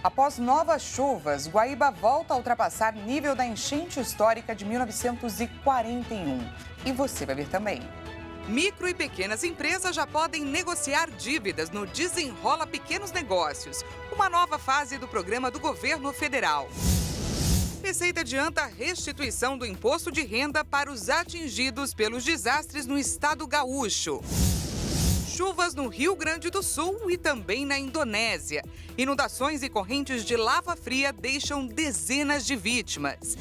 Após novas chuvas, Guaíba volta a ultrapassar nível da enchente histórica de 1941. E você vai ver também. Micro e pequenas empresas já podem negociar dívidas no Desenrola Pequenos Negócios, uma nova fase do programa do governo federal. Receita adianta a restituição do imposto de renda para os atingidos pelos desastres no estado gaúcho. Chuvas no Rio Grande do Sul e também na Indonésia. Inundações e correntes de lava fria deixam dezenas de vítimas.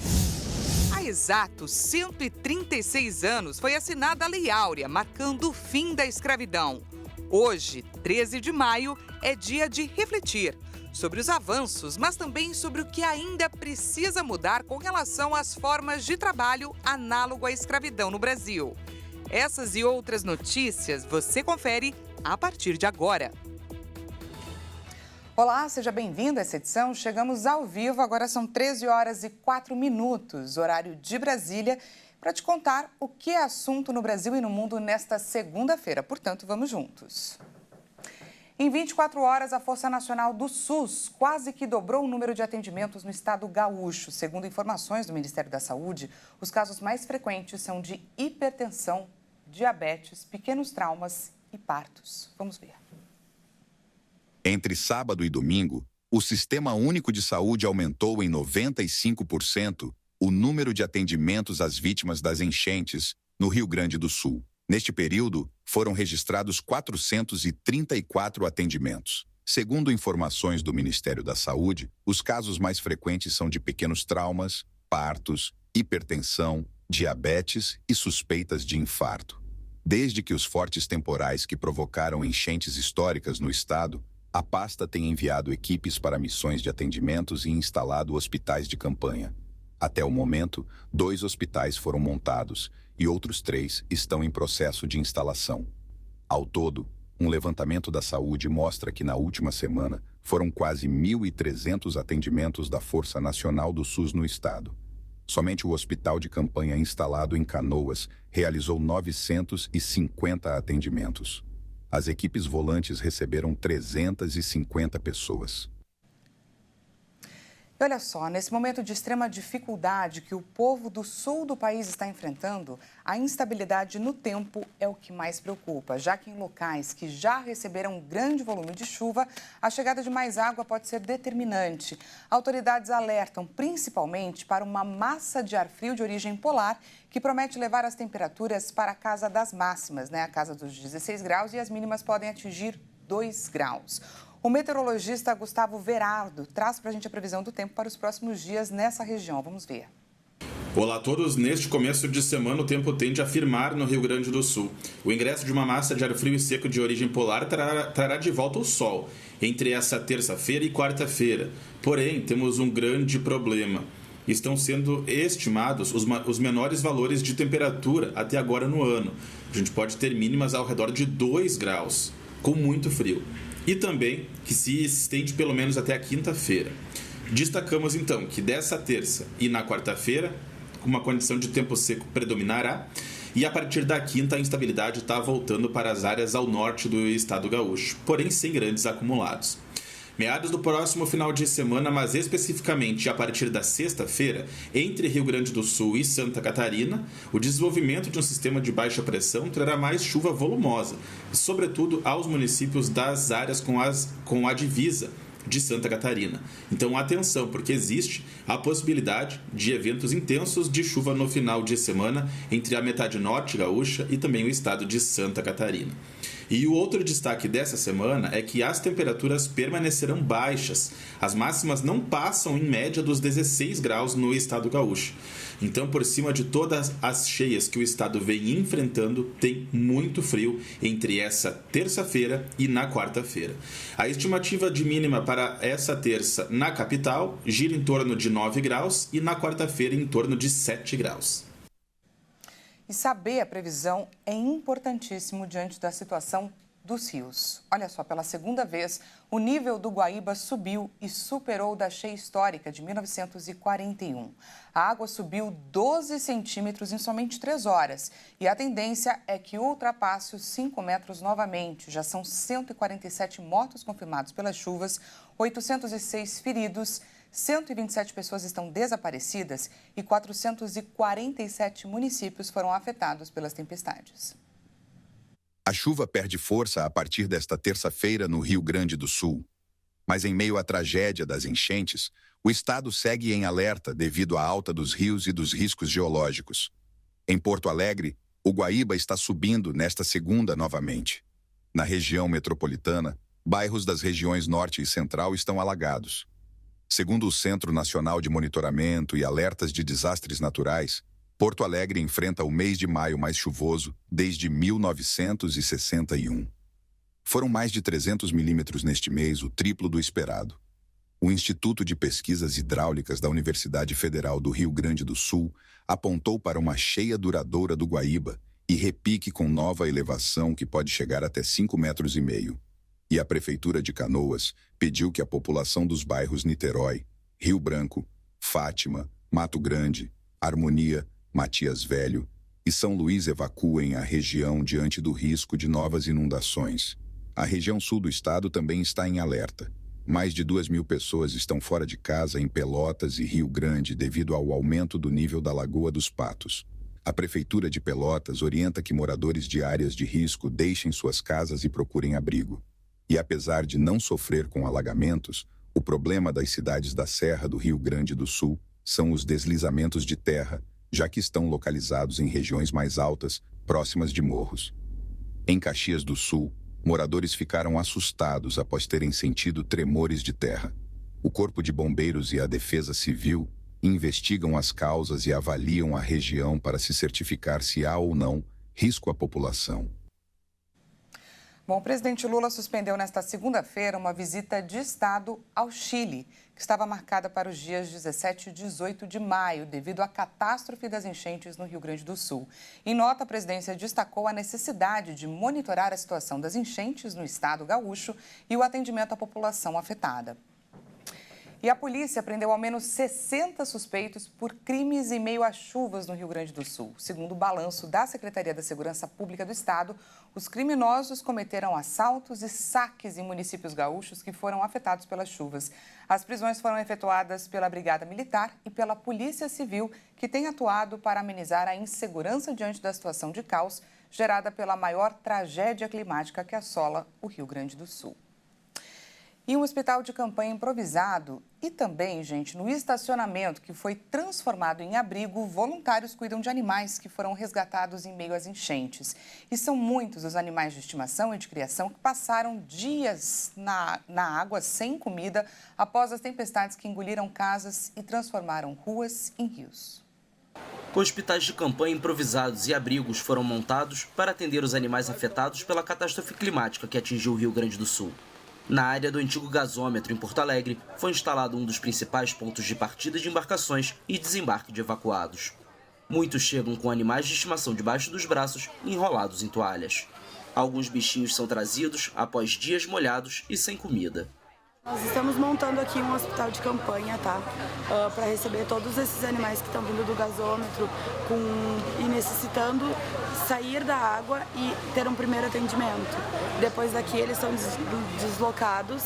Há exatos 136 anos foi assinada a Lei Áurea, marcando o fim da escravidão. Hoje, 13 de maio, é dia de refletir sobre os avanços, mas também sobre o que ainda precisa mudar com relação às formas de trabalho análogo à escravidão no Brasil. Essas e outras notícias você confere a partir de agora. Olá, seja bem-vindo a essa edição. Chegamos ao vivo, agora são 13 horas e 4 minutos, horário de Brasília, para te contar o que é assunto no Brasil e no mundo nesta segunda-feira. Portanto, vamos juntos. Em 24 horas, a Força Nacional do SUS quase que dobrou o número de atendimentos no estado gaúcho. Segundo informações do Ministério da Saúde, os casos mais frequentes são de hipertensão, diabetes, pequenos traumas e partos. Vamos ver. Entre sábado e domingo, o Sistema Único de Saúde aumentou em 95% o número de atendimentos às vítimas das enchentes no Rio Grande do Sul. Neste período, foram registrados 434 atendimentos. Segundo informações do Ministério da Saúde, os casos mais frequentes são de pequenos traumas, partos, hipertensão, diabetes e suspeitas de infarto. Desde que os fortes temporais que provocaram enchentes históricas no estado, a pasta tem enviado equipes para missões de atendimentos e instalado hospitais de campanha. Até o momento, 2 hospitais foram montados e outros 3 estão em processo de instalação. Ao todo, um levantamento da saúde mostra que na última semana foram quase 1.300 atendimentos da Força Nacional do SUS no estado. Somente o hospital de campanha instalado em Canoas realizou 950 atendimentos. As equipes volantes receberam 350 pessoas. E olha só, nesse momento de extrema dificuldade que o povo do sul do país está enfrentando, a instabilidade no tempo é o que mais preocupa, já que em locais que já receberam um grande volume de chuva, a chegada de mais água pode ser determinante. Autoridades alertam principalmente para uma massa de ar frio de origem polar que promete levar as temperaturas para a casa das máximas, a casa dos 16 graus, e as mínimas podem atingir 2 graus. O meteorologista Gustavo Verardo traz para a gente a previsão do tempo para os próximos dias nessa região. Vamos ver. Olá a todos. Neste começo de semana, o tempo tende a firmar no Rio Grande do Sul. O ingresso de uma massa de ar frio e seco de origem polar trará de volta o sol entre essa terça-feira e quarta-feira. Porém, temos um grande problema. Estão sendo estimados os menores valores de temperatura até agora no ano. A gente pode ter mínimas ao redor de 2 graus, com muito frio. E também que se estende pelo menos até a quinta-feira. Destacamos então que dessa terça e na quarta-feira, uma condição de tempo seco predominará, e a partir da quinta a instabilidade está voltando para as áreas ao norte do estado gaúcho, porém sem grandes acumulados. Meados do próximo final de semana, mas especificamente a partir da sexta-feira, entre Rio Grande do Sul e Santa Catarina, o desenvolvimento de um sistema de baixa pressão trará mais chuva volumosa, sobretudo aos municípios das áreas com a divisa de Santa Catarina. Então, atenção, porque existe a possibilidade de eventos intensos de chuva no final de semana entre a metade norte gaúcha e também o estado de Santa Catarina. E o outro destaque dessa semana é que as temperaturas permanecerão baixas. As máximas não passam em média dos 16 graus no estado gaúcho. Então, por cima de todas as cheias que o estado vem enfrentando, tem muito frio entre essa terça-feira e na quarta-feira. A estimativa de mínima para essa terça na capital gira em torno de 9 graus e na quarta-feira em torno de 7 graus. E saber a previsão é importantíssimo diante da situação dos rios. Olha só, pela segunda vez, o nível do Guaíba subiu e superou o da cheia histórica de 1941. A água subiu 12 centímetros em somente 3 horas e a tendência é que ultrapasse os 5 metros novamente. Já são 147 mortos confirmados pelas chuvas, 806 feridos, 127 pessoas estão desaparecidas e 447 municípios foram afetados pelas tempestades. A chuva perde força a partir desta terça-feira no Rio Grande do Sul. Mas em meio à tragédia das enchentes, o estado segue em alerta devido à alta dos rios e dos riscos geológicos. Em Porto Alegre, o Guaíba está subindo nesta segunda novamente. Na região metropolitana, bairros das regiões norte e central estão alagados. Segundo o Centro Nacional de Monitoramento e Alertas de Desastres Naturais, Porto Alegre enfrenta o mês de maio mais chuvoso desde 1961. Foram mais de 300 milímetros neste mês, o triplo do esperado. O Instituto de Pesquisas Hidráulicas da Universidade Federal do Rio Grande do Sul apontou para uma cheia duradoura do Guaíba e repique com nova elevação que pode chegar até 5,5 metros. E a Prefeitura de Canoas pediu que a população dos bairros Niterói, Rio Branco, Fátima, Mato Grande, Harmonia, Matias Velho e São Luís evacuem a região diante do risco de novas inundações. A região sul do estado também está em alerta. Mais de 2.000 pessoas estão fora de casa em Pelotas e Rio Grande devido ao aumento do nível da Lagoa dos Patos. A Prefeitura de Pelotas orienta que moradores de áreas de risco deixem suas casas e procurem abrigo. E apesar de não sofrer com alagamentos, o problema das cidades da Serra do Rio Grande do Sul são os deslizamentos de terra, já que estão localizados em regiões mais altas, próximas de morros. Em Caxias do Sul, moradores ficaram assustados após terem sentido tremores de terra. O Corpo de Bombeiros e a Defesa Civil investigam as causas e avaliam a região para se certificar se há ou não risco à população. Bom, o presidente Lula suspendeu nesta segunda-feira uma visita de Estado ao Chile, que estava marcada para os dias 17 e 18 de maio, devido à catástrofe das enchentes no Rio Grande do Sul. Em nota, a presidência destacou a necessidade de monitorar a situação das enchentes no estado gaúcho e o atendimento à população afetada. E a polícia prendeu ao menos 60 suspeitos por crimes em meio a chuvas no Rio Grande do Sul. Segundo o balanço da Secretaria da Segurança Pública do Estado, os criminosos cometeram assaltos e saques em municípios gaúchos que foram afetados pelas chuvas. As prisões foram efetuadas pela Brigada Militar e pela Polícia Civil, que tem atuado para amenizar a insegurança diante da situação de caos gerada pela maior tragédia climática que assola o Rio Grande do Sul. E um hospital de campanha improvisado e também, gente, no estacionamento que foi transformado em abrigo, voluntários cuidam de animais que foram resgatados em meio às enchentes. E são muitos os animais de estimação e de criação que passaram dias na água sem comida após as tempestades que engoliram casas e transformaram ruas em rios. Hospitais de campanha improvisados e abrigos foram montados para atender os animais afetados pela catástrofe climática que atingiu o Rio Grande do Sul. Na área do antigo gasômetro, em Porto Alegre, foi instalado um dos principais pontos de partida de embarcações e desembarque de evacuados. Muitos chegam com animais de estimação debaixo dos braços e enrolados em toalhas. Alguns bichinhos são trazidos após dias molhados e sem comida. Nós estamos montando aqui um hospital de campanha, tá? Para receber todos esses animais que estão vindo do gasômetro e necessitando sair da água e ter um primeiro atendimento. Depois daqui eles são deslocados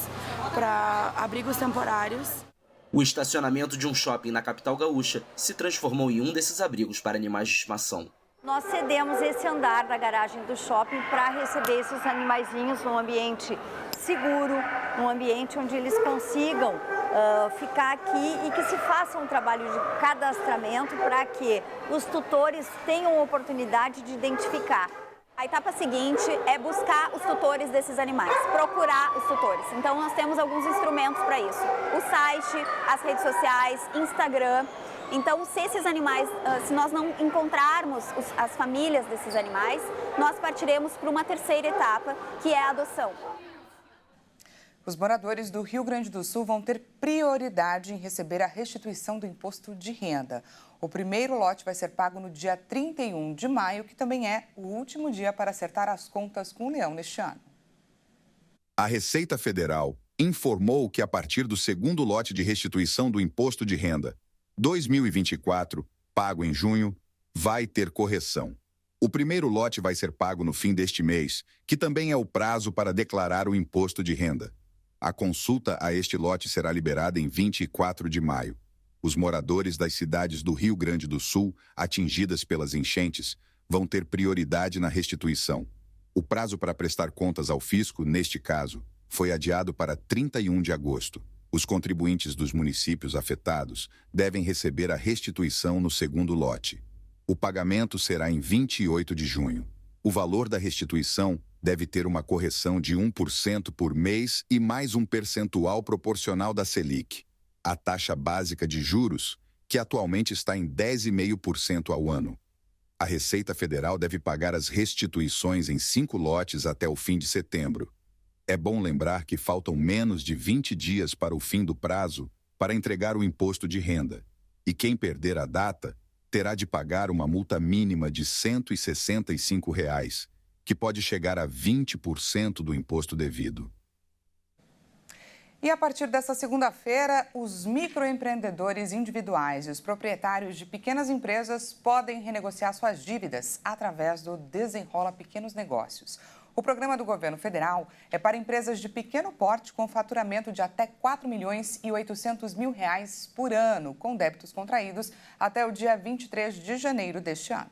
para abrigos temporários. O estacionamento de um shopping na capital gaúcha se transformou em um desses abrigos para animais de estimação. Nós cedemos esse andar da garagem do shopping para receber esses animaizinhos num ambiente seguro, num ambiente onde eles consigam ficar aqui e que se faça um trabalho de cadastramento para que os tutores tenham oportunidade de identificar. A etapa seguinte é buscar os tutores desses animais, procurar os tutores. Então nós temos alguns instrumentos para isso. O site, as redes sociais, Instagram. Então, se esses animais, se nós não encontrarmos as famílias desses animais, nós partiremos para uma terceira etapa, que é a adoção. Os moradores do Rio Grande do Sul vão ter prioridade em receber a restituição do imposto de renda. O primeiro lote vai ser pago no dia 31 de maio, que também é o último dia para acertar as contas com o Leão neste ano. A Receita Federal informou que a partir do segundo lote de restituição do Imposto de Renda 2024, pago em junho, vai ter correção. O primeiro lote vai ser pago no fim deste mês, que também é o prazo para declarar o imposto de renda. A consulta a este lote será liberada em 24 de maio. Os moradores das cidades do Rio Grande do Sul, atingidas pelas enchentes, vão ter prioridade na restituição. O prazo para prestar contas ao fisco, neste caso, foi adiado para 31 de agosto. Os contribuintes dos municípios afetados devem receber a restituição no segundo lote. O pagamento será em 28 de junho. O valor da restituição deve ter uma correção de 1% por mês e mais um percentual proporcional da Selic, a taxa básica de juros, que atualmente está em 10,5% ao ano. A Receita Federal deve pagar as restituições em 5 lotes até o fim de setembro. É bom lembrar que faltam menos de 20 dias para o fim do prazo para entregar o imposto de renda, e quem perder a data terá de pagar uma multa mínima de R$ 165, que pode chegar a 20% do imposto devido. E a partir dessa segunda-feira, os microempreendedores individuais e os proprietários de pequenas empresas podem renegociar suas dívidas através do Desenrola Pequenos Negócios. O programa do governo federal é para empresas de pequeno porte com faturamento de até R$ 4.800.000 por ano, com débitos contraídos até o dia 23 de janeiro deste ano.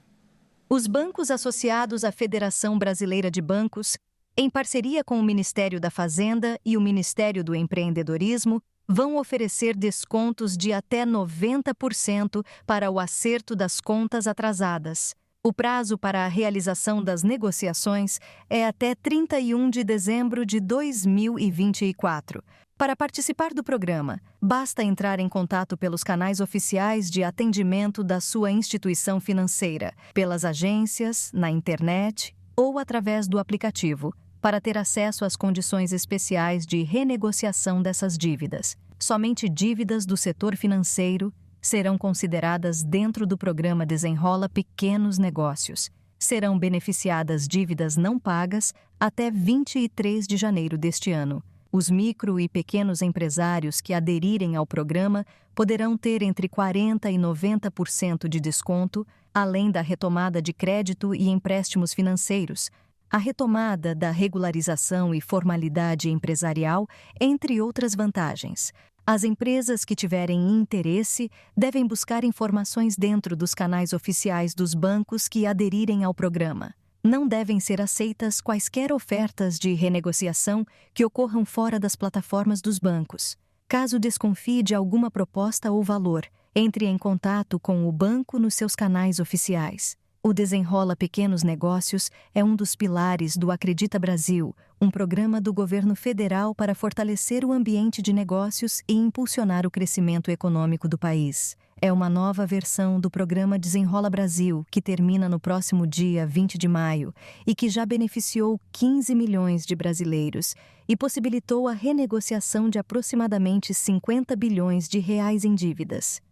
Os bancos associados à Federação Brasileira de Bancos, em parceria com o Ministério da Fazenda e o Ministério do Empreendedorismo, vão oferecer descontos de até 90% para o acerto das contas atrasadas. O prazo para a realização das negociações é até 31 de dezembro de 2024. Para participar do programa, basta entrar em contato pelos canais oficiais de atendimento da sua instituição financeira, pelas agências, na internet ou através do aplicativo, para ter acesso às condições especiais de renegociação dessas dívidas. Somente dívidas do setor financeiro serão consideradas dentro do programa Desenrola Pequenos Negócios. Serão beneficiadas dívidas não pagas até 23 de janeiro deste ano. Os micro e pequenos empresários que aderirem ao programa poderão ter entre 40% e 90% de desconto, além da retomada de crédito e empréstimos financeiros, a retomada da regularização e formalidade empresarial, entre outras vantagens. As empresas que tiverem interesse devem buscar informações dentro dos canais oficiais dos bancos que aderirem ao programa. Não devem ser aceitas quaisquer ofertas de renegociação que ocorram fora das plataformas dos bancos. Caso desconfie de alguma proposta ou valor, entre em contato com o banco nos seus canais oficiais. O Desenrola Pequenos Negócios é um dos pilares do Acredita Brasil, um programa do governo federal para fortalecer o ambiente de negócios e impulsionar o crescimento econômico do país. É uma nova versão do programa Desenrola Brasil, que termina no próximo dia 20 de maio e que já beneficiou 15 milhões de brasileiros e possibilitou a renegociação de aproximadamente 50 bilhões de reais em dívidas.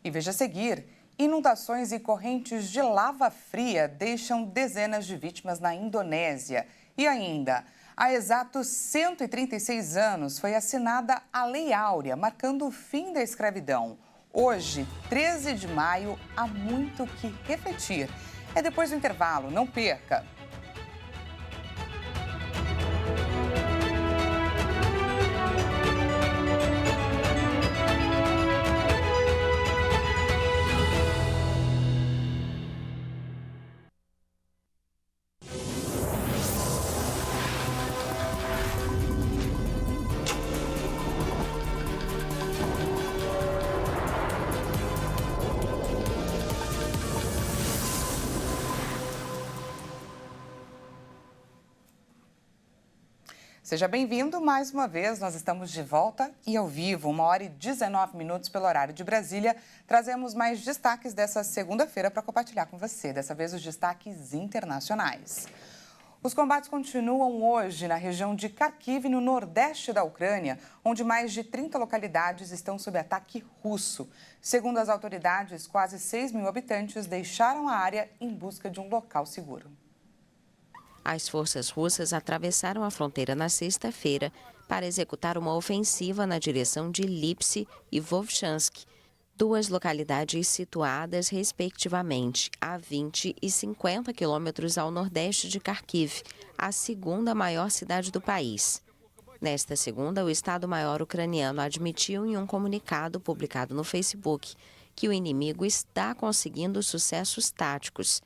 E veja a seguir. Inundações e correntes de lava fria deixam dezenas de vítimas na Indonésia. E ainda, há exatos 136 anos foi assinada a Lei Áurea, marcando o fim da escravidão. Hoje, 13 de maio, há muito o que refletir. É depois do intervalo, não perca! Seja bem-vindo mais uma vez, nós estamos de volta e ao vivo, 1h19 pelo horário de Brasília. Trazemos mais destaques dessa segunda-feira para compartilhar com você, dessa vez os destaques internacionais. Os combates continuam hoje na região de Kharkiv, no nordeste da Ucrânia, onde mais de 30 localidades estão sob ataque russo. Segundo as autoridades, quase 6 mil habitantes deixaram a área em busca de um local seguro. As forças russas atravessaram a fronteira na sexta-feira para executar uma ofensiva na direção de Lipsk e Vovchansk, duas localidades situadas, respectivamente, a 20 e 50 quilômetros ao nordeste de Kharkiv, a segunda maior cidade do país. Nesta segunda, o Estado-Maior ucraniano admitiu em um comunicado publicado no Facebook que o inimigo está conseguindo sucessos táticos.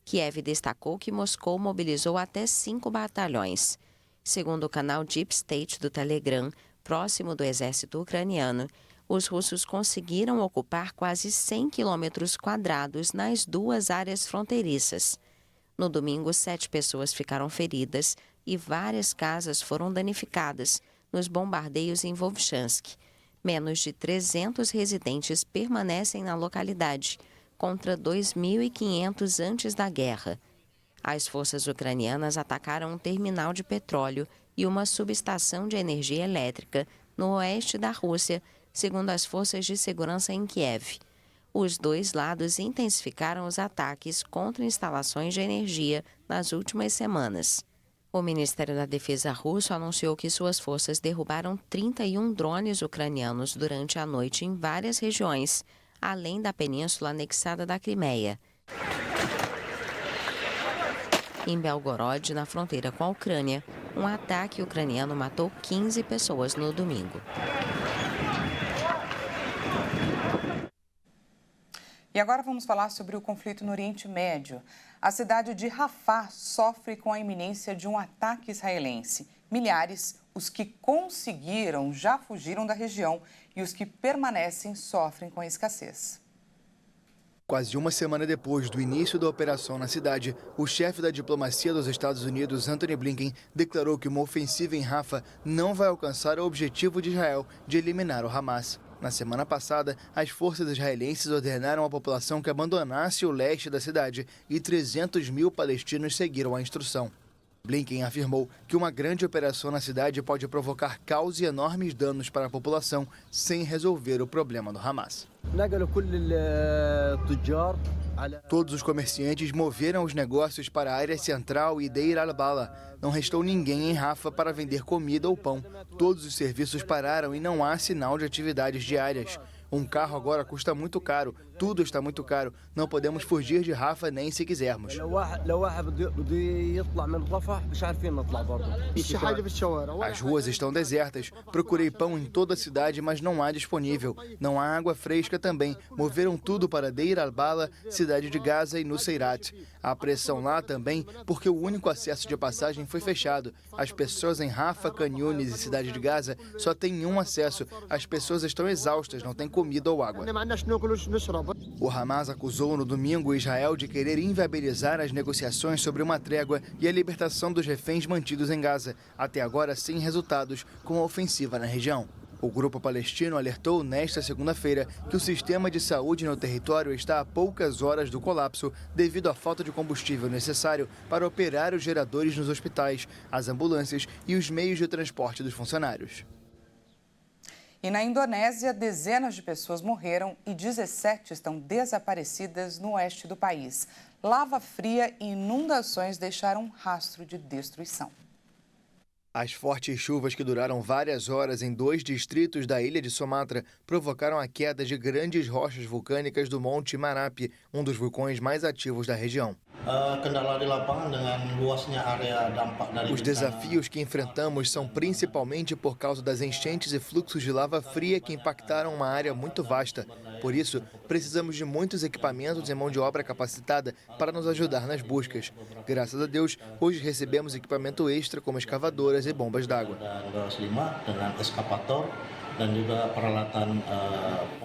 Kiev destacou que Moscou mobilizou até 5 batalhões. Segundo o canal Deep State do Telegram, próximo do exército ucraniano, os russos conseguiram ocupar quase 100 quilômetros quadrados nas duas áreas fronteiriças. No domingo, 7 pessoas ficaram feridas e várias casas foram danificadas nos bombardeios em Vovchansk. Menos de 300 residentes permanecem na localidade, contra 2.500 antes da guerra. As forças ucranianas atacaram um terminal de petróleo e uma subestação de energia elétrica no oeste da Rússia, segundo as forças de segurança em Kiev. Os dois lados intensificaram os ataques contra instalações de energia nas últimas semanas. O Ministério da Defesa russo anunciou que suas forças derrubaram 31 drones ucranianos durante a noite em várias regiões, além da península anexada da Crimeia. Em Belgorod, na fronteira com a Ucrânia, um ataque ucraniano matou 15 pessoas no domingo. E agora vamos falar sobre o conflito no Oriente Médio. A cidade de Rafah sofre com a iminência de um ataque israelense. Milhares, os que conseguiram, já fugiram da região e os que permanecem sofrem com a escassez. Quase uma semana depois do início da operação na cidade, o chefe da diplomacia dos Estados Unidos, Antony Blinken, declarou que uma ofensiva em Rafah não vai alcançar o objetivo de Israel de eliminar o Hamas. Na semana passada, as forças israelenses ordenaram à população que abandonasse o leste da cidade e 300 mil palestinos seguiram a instrução. Blinken afirmou que uma grande operação na cidade pode provocar caos e enormes danos para a população sem resolver o problema do Hamas. Todos os comerciantes moveram os negócios para a área central e Deir al-Bala. Não restou ninguém em Rafah para vender comida ou pão. Todos os serviços pararam e não há sinal de atividades diárias. Um carro agora custa muito caro, tudo está muito caro. Não podemos fugir de Rafah nem se quisermos. As ruas estão desertas. Procurei pão em toda a cidade, mas não há disponível. Não há água fresca também. Moveram tudo para Deir al-Bala, cidade de Gaza e Nuseirat. Há pressão lá também, porque o único acesso de passagem foi fechado. As pessoas em Rafah, Khan Yunis e cidade de Gaza só têm um acesso. As pessoas estão exaustas, não têm comida ou água. O Hamas acusou no domingo Israel de querer inviabilizar as negociações sobre uma trégua e a libertação dos reféns mantidos em Gaza, até agora sem resultados, com a ofensiva na região. O grupo palestino alertou nesta segunda-feira que o sistema de saúde no território está a poucas horas do colapso devido à falta de combustível necessário para operar os geradores nos hospitais, as ambulâncias e os meios de transporte dos funcionários. E na Indonésia, dezenas de pessoas morreram e 17 estão desaparecidas no oeste do país. Lava fria e inundações deixaram um rastro de destruição. As fortes chuvas que duraram várias horas em 2 distritos da ilha de Sumatra provocaram a queda de grandes rochas vulcânicas do Monte Marapi, um dos vulcões mais ativos da região. Os desafios que enfrentamos são principalmente por causa das enchentes e fluxos de lava fria que impactaram uma área muito vasta. Por isso, precisamos de muitos equipamentos e mão de obra capacitada para nos ajudar nas buscas. Graças a Deus, hoje recebemos equipamento extra como escavadoras e bombas d'água.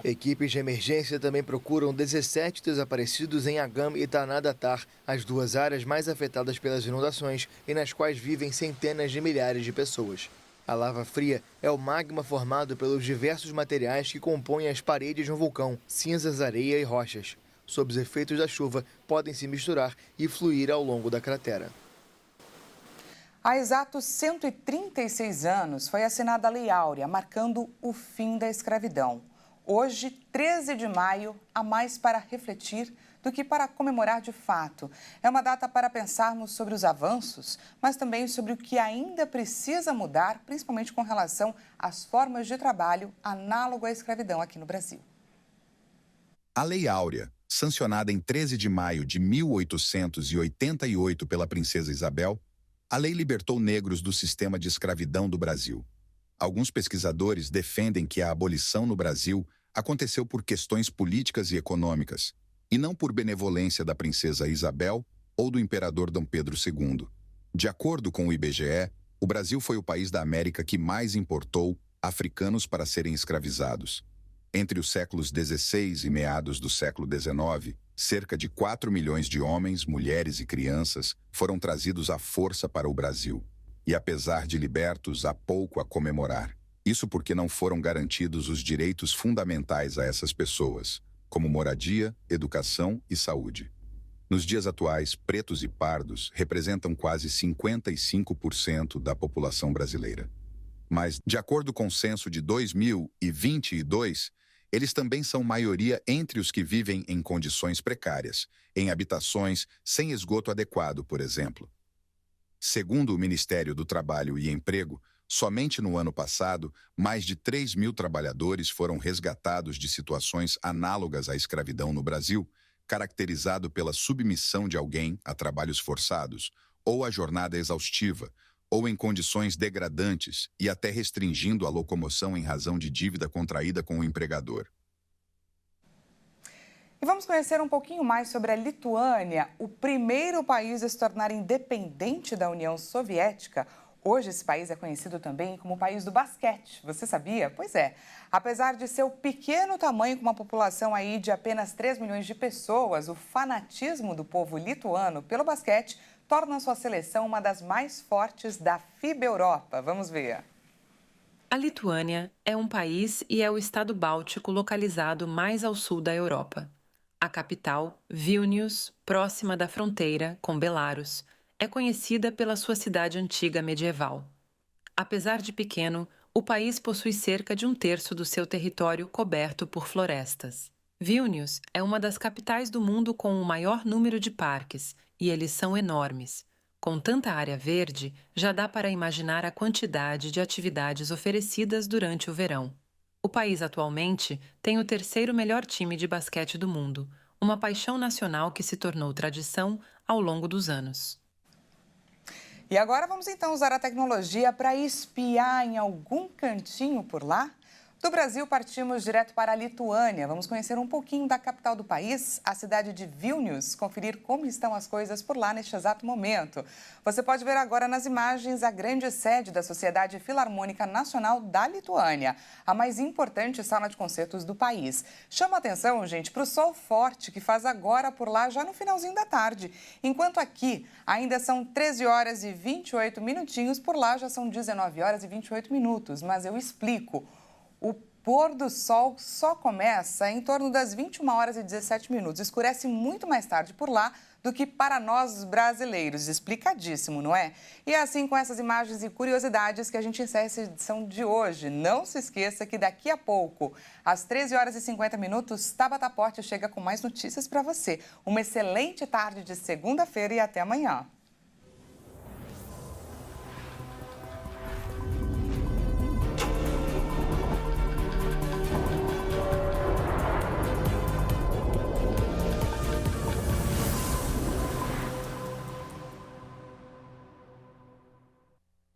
Equipes de emergência também procuram 17 desaparecidos em Agam e Tanah Datar, as duas áreas mais afetadas pelas inundações e nas quais vivem centenas de milhares de pessoas. A lava fria é o magma formado pelos diversos materiais que compõem as paredes de um vulcão, cinzas, areia e rochas. Sob os efeitos da chuva, podem se misturar e fluir ao longo da cratera. Há exatos 136 anos foi assinada a Lei Áurea, marcando o fim da escravidão. Hoje, 13 de maio, há mais para refletir do que para comemorar de fato. É uma data para pensarmos sobre os avanços, mas também sobre o que ainda precisa mudar, principalmente com relação às formas de trabalho análogo à escravidão aqui no Brasil. A Lei Áurea, sancionada em 13 de maio de 1888 pela princesa Isabel, a lei libertou negros do sistema de escravidão do Brasil. Alguns pesquisadores defendem que a abolição no Brasil aconteceu por questões políticas e econômicas, e não por benevolência da princesa Isabel ou do imperador Dom Pedro II. De acordo com o IBGE, o Brasil foi o país da América que mais importou africanos para serem escravizados. Entre os séculos XVI e meados do século XIX, cerca de 4 milhões de homens, mulheres e crianças foram trazidos à força para o Brasil. E apesar de libertos, há pouco a comemorar. Isso porque não foram garantidos os direitos fundamentais a essas pessoas, como moradia, educação e saúde. Nos dias atuais, pretos e pardos representam quase 55% da população brasileira. Mas, de acordo com o censo de 2022, eles também são maioria entre os que vivem em condições precárias, em habitações sem esgoto adequado, por exemplo. Segundo o Ministério do Trabalho e Emprego, somente no ano passado, mais de 3 mil trabalhadores foram resgatados de situações análogas à escravidão no Brasil, caracterizado pela submissão de alguém a trabalhos forçados, ou a jornada exaustiva, ou em condições degradantes e até restringindo a locomoção em razão de dívida contraída com o empregador. E vamos conhecer um pouquinho mais sobre a Lituânia, o primeiro país a se tornar independente da União Soviética. Hoje, esse país é conhecido também como o país do basquete. Você sabia? Pois é. Apesar de seu pequeno tamanho, com uma população aí de apenas 3 milhões de pessoas, o fanatismo do povo lituano pelo basquete torna sua seleção uma das mais fortes da FIBA Europa. Vamos ver. A Lituânia é um país e é o estado báltico localizado mais ao sul da Europa. A capital, Vilnius, próxima da fronteira com Belarus, é conhecida pela sua cidade antiga medieval. Apesar de pequeno, o país possui cerca de 1/3 do seu território coberto por florestas. Vilnius é uma das capitais do mundo com o maior número de parques, e eles são enormes. Com tanta área verde, já dá para imaginar a quantidade de atividades oferecidas durante o verão. O país atualmente tem o 3º melhor time de basquete do mundo, uma paixão nacional que se tornou tradição ao longo dos anos. E agora vamos então usar a tecnologia para espiar em algum cantinho por lá? Do Brasil, partimos direto para a Lituânia. Vamos conhecer um pouquinho da capital do país, a cidade de Vilnius, conferir como estão as coisas por lá neste exato momento. Você pode ver agora nas imagens a grande sede da Sociedade Filarmônica Nacional da Lituânia, a mais importante sala de concertos do país. Chama a atenção, gente, para o sol forte que faz agora por lá, já no finalzinho da tarde. Enquanto aqui ainda são 13 horas e 28 minutinhos, por lá já são 19 horas e 28 minutos. Mas eu explico. O pôr do sol só começa em torno das 21 horas e 17 minutos. Escurece muito mais tarde por lá do que para nós os brasileiros. Explicadíssimo, não é? E é assim, com essas imagens e curiosidades, que a gente encerra essa edição de hoje. Não se esqueça que daqui a pouco, às 13 horas e 50 minutos, Tabata Porte chega com mais notícias para você. Uma excelente tarde de segunda-feira e até amanhã.